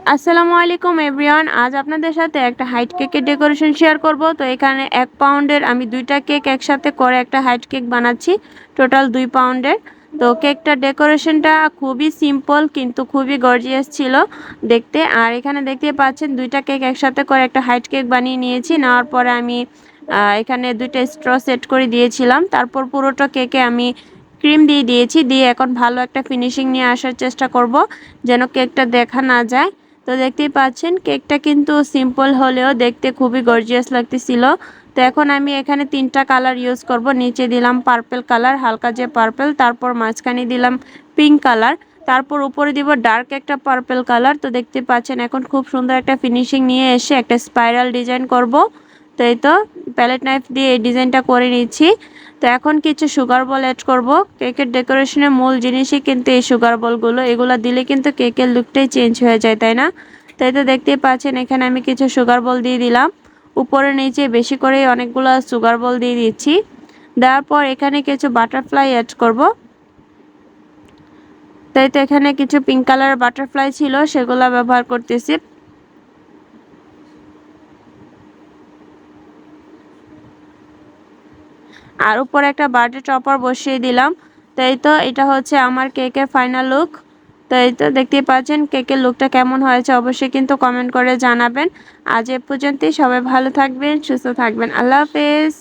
আসসালামু আলাইকুম এভরিওয়ান। আজ আপনাদের সাথে একটা হাইট কেকের ডেকোরেশন শেয়ার করব। তো এখানে 1 পাউন্ডের আমি 2টা কেক একসাথে করে একটা হাইট কেক বানাচ্ছি, টোটাল 2 পাউন্ডের। তো কেকটার ডেকোরেশনটা খুবই সিম্পল কিন্তু খুবই গর্জিয়াস ছিল দেখতে। আর এখানে দেখতেই পাচ্ছেন 2টা কেক একসাথে করে একটা হাইট কেক বানিয়ে নিয়েছি। নেওয়ার পরে আমি এখানে 2টা স্ট্র সেট করে দিয়েছিলাম। তারপর পুরোটা কেকে আমি ক্রিম দিয়ে দিয়েছি, দিয়ে এখন ভালো একটা ফিনিশিং নিয়ে আসার চেষ্টা করব যেন কেকটা দেখা না যায়। তো দেখতেই পাচ্ছেন কেকটা কিন্তু সিম্পল হলেও দেখতে খুবই গর্জিয়াস লাগতেছিল। তো এখন আমি এখানে 3টা কালার ইউজ করব। নিচে দিলাম পার্পল কালার, হালকা যে পার্পল, তারপর মাঝখানে দিলাম পিঙ্ক কালার, তারপর উপরে দিব ডার্ক একটা পার্পল কালার। তো দেখতে পাচ্ছেন এখন খুব সুন্দর একটা ফিনিশিং নিয়ে এসে একটা স্পাইরাল ডিজাইন করব। তো এই তো প্যালেট নাইফ দিয়ে এই ডিজাইনটা করে নিচ্ছি। তো এখন কিছু সুগার বল অ্যাড করব। কেকের ডেকোরেশনের মূল জিনিসই কিন্তু এই সুগার বলগুলো, এগুলো দিলে কিন্তু কেকের লুকটাই চেঞ্জ হয়ে যায়, তাই না? তাই তো দেখতেই পাচ্ছেন এখানে আমি কিছু সুগার বল দিয়ে দিলাম। উপরে নিচে বেশি করে অনেকগুলো সুগার বল দিয়ে দিচ্ছি। দেওয়ার পর এখানে কিছু বাটারফ্লাই অ্যাড করব। তাই তো এখানে কিছু পিঙ্ক কালার বাটারফ্লাই ছিল, সেগুলো ব্যবহার করতেছি। আর উপরে একটা বার্থডে টপার বসিয়ে দিলাম। তাই তো এটা হচ্ছে আমার কেকের ফাইনাল লুক। তাই তো দেখতেই পাচ্ছেন কেকের লুকটা কেমন হয়েছে অবশ্যই কিন্তু কমেন্ট করে জানাবেন। আজ এ পর্যন্তই, সবাই ভালো থাকবেন, সুস্থ থাকবেন। আল্লাহ হাফেজ।